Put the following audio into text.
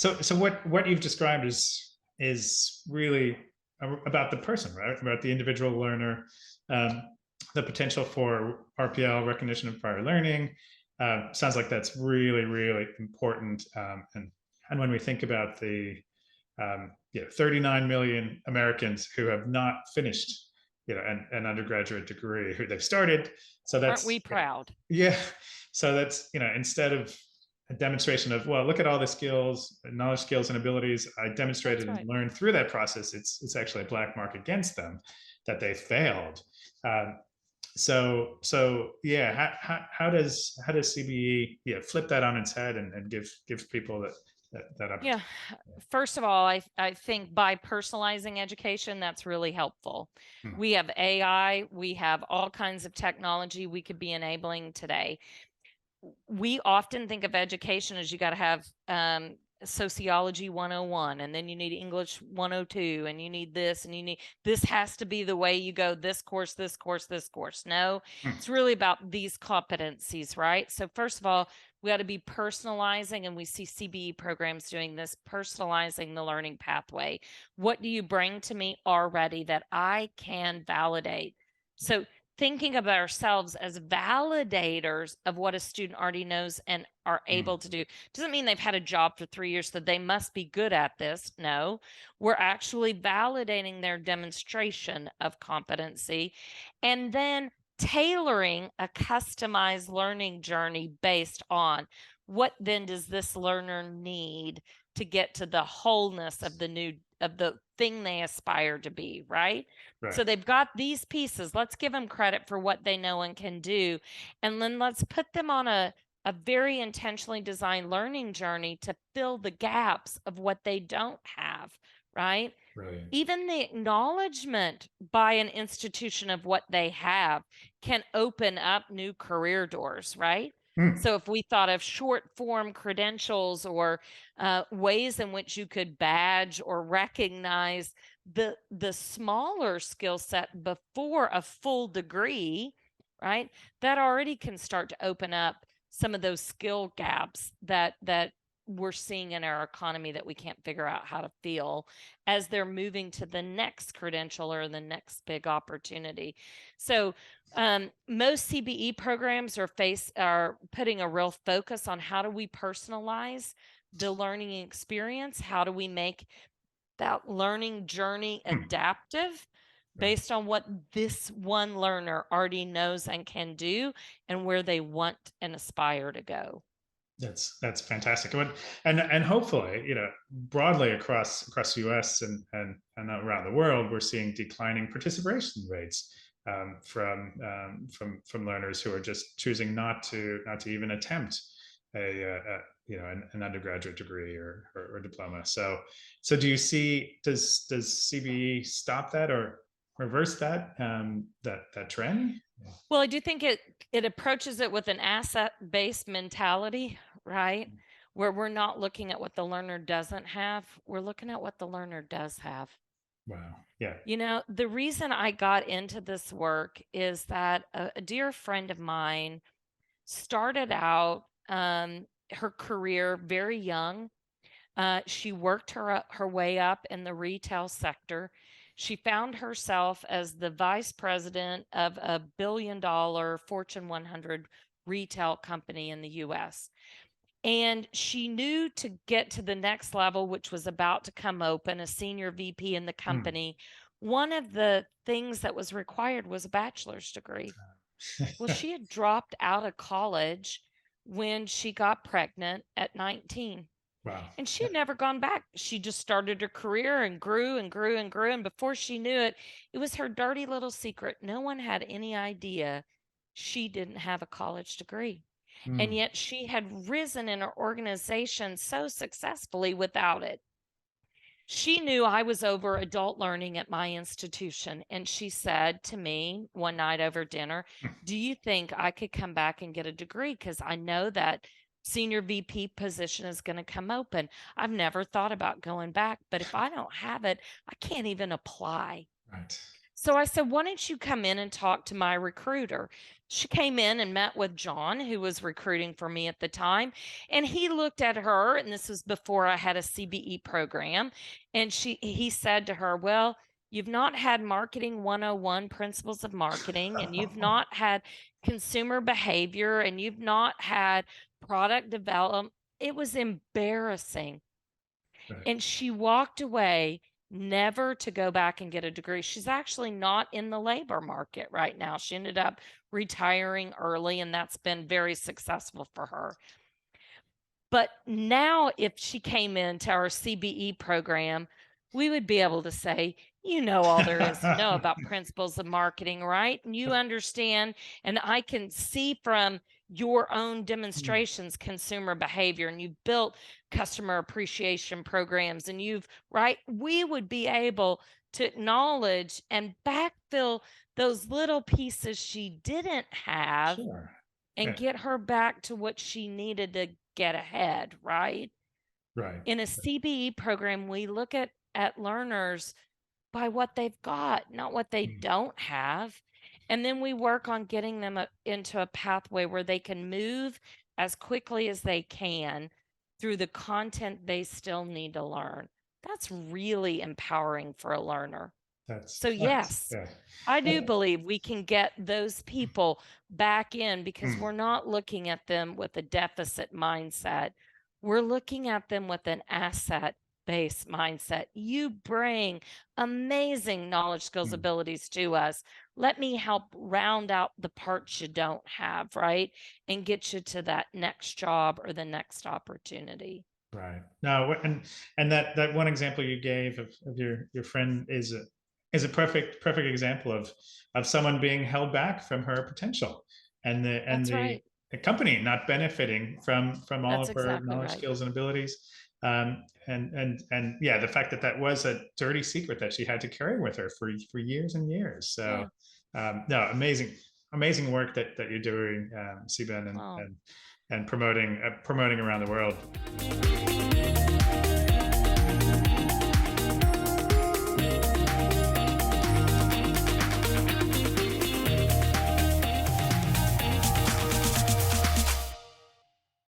So what you've described is really about the person, right? About the individual learner, the potential for RPL, recognition of prior learning. Sounds like that's really, really important. And when we think about the 39 million Americans who have not finished, an undergraduate degree, who they've started. So Aren't we that's, proud? yeah. So that's, instead of a demonstration of, well, look at all the skills, knowledge, skills, and abilities I demonstrated That's and right. learned through that process. It's actually a black mark against them that they failed. So yeah, how does CBE flip that on its head and give people that opportunity? Yeah. First of all, I think by personalizing education, that's really helpful. Hmm. We have AI, we have all kinds of technology we could be enabling today. We often think of education as you got to have sociology 101, and then you need English 102, and you need this, and you need this has to be the way you go, this course, this course, this course. No, it's really about these competencies, right? So first of all, we got to be personalizing, and we see CBE programs doing this, personalizing the learning pathway. What do you bring to me already that I can validate? So thinking of ourselves as validators of what a student already knows and are able to do doesn't mean they've had a job for 3 years, so they must be good at this. No, we're actually validating their demonstration of competency and then tailoring a customized learning journey based on what then does this learner need to get to the wholeness of the thing they aspire to be, right? Right. So they've got these pieces. Let's give them credit for what they know and can do. And then let's put them on a very intentionally designed learning journey to fill the gaps of what they don't have, right? Right. Even the acknowledgement by an institution of what they have can open up new career doors, right? So if we thought of short form credentials or ways in which you could badge or recognize the smaller skill set before a full degree, right? That already can start to open up some of those skill gaps that we're seeing in our economy that we can't figure out how to fill as they're moving to the next credential or the next big opportunity. So most CBE programs are putting a real focus on how do we personalize the learning experience? How do we make that learning journey adaptive based on what this one learner already knows and can do and where they want and aspire to go? That's fantastic. And hopefully, broadly across the US and around the world, we're seeing declining participation rates from learners who are just choosing not to even attempt an undergraduate degree or diploma. So do you see, does CBE stop that or reverse that trend? Well, I do think it approaches it with an asset-based mentality, right? Where we're not looking at what the learner doesn't have, we're looking at what the learner does have. Wow. Yeah. The reason I got into this work is that a dear friend of mine started out her career very young. She worked her way up in the retail sector. She found herself as the vice president of a $1 billion Fortune 100 retail company in the US. And she knew to get to the next level, which was about to come open, a senior VP in the company, one of the things that was required was a bachelor's degree. Well, she had dropped out of college when she got pregnant at 19. Wow. And she had never gone back. She just started her career and grew and grew and grew. And before she knew it, it was her dirty little secret. No one had any idea she didn't have a college degree. And yet she had risen in her organization so successfully without it. She knew I was over adult learning at my institution. And she said to me one night over dinner, "Do you think I could come back and get a degree? Because I know that senior VP position is going to come open. I've never thought about going back, but if I don't have it, I can't even apply." Right. So I said, why don't you come in and talk to my recruiter? She came in and met with John, who was recruiting for me at the time. And he looked at her, and this was before I had a CBE program. And he said to her, well, you've not had marketing 101 principles of marketing, and you've not had consumer behavior, and you've not had product development. It was embarrassing. Right. And she walked away never to go back and get a degree. She's actually not in the labor market right now. She ended up retiring early, and that's been very successful for her. But now, if she came into our CBE program, we would be able to say, you know, all there is to know about principles of marketing, right? And you understand, and I can see from your own demonstrations consumer behavior, and you've built customer appreciation programs, and right? We would be able to acknowledge and backfill those little pieces she didn't have Sure. and Yeah. get her back to what she needed to get ahead, right? Right. In a CBE program, we look at learners by what they've got, not what they don't have. And then we work on getting them into a pathway where they can move as quickly as they can through the content they still need to learn. That's really empowering for a learner. That's So, nice. yes, Yeah. I do believe we can get those people back in because Mm. we're not looking at them with a deficit mindset. We're looking at them with an asset based mindset. You bring amazing knowledge, skills, Mm. abilities to us. Let me help round out the parts you don't have, right? And get you to that next job or the next opportunity. Right. No, and that one example you gave of your friend is a perfect example of someone being held back from her potential, and That's right. the company not benefiting from all That's of her exactly knowledge, right. skills, and abilities. And yeah, the fact that that was a dirty secret that she had to carry with her for years and years. So Yeah. no, amazing work that you're doing, Siben, Oh. and promoting around the world.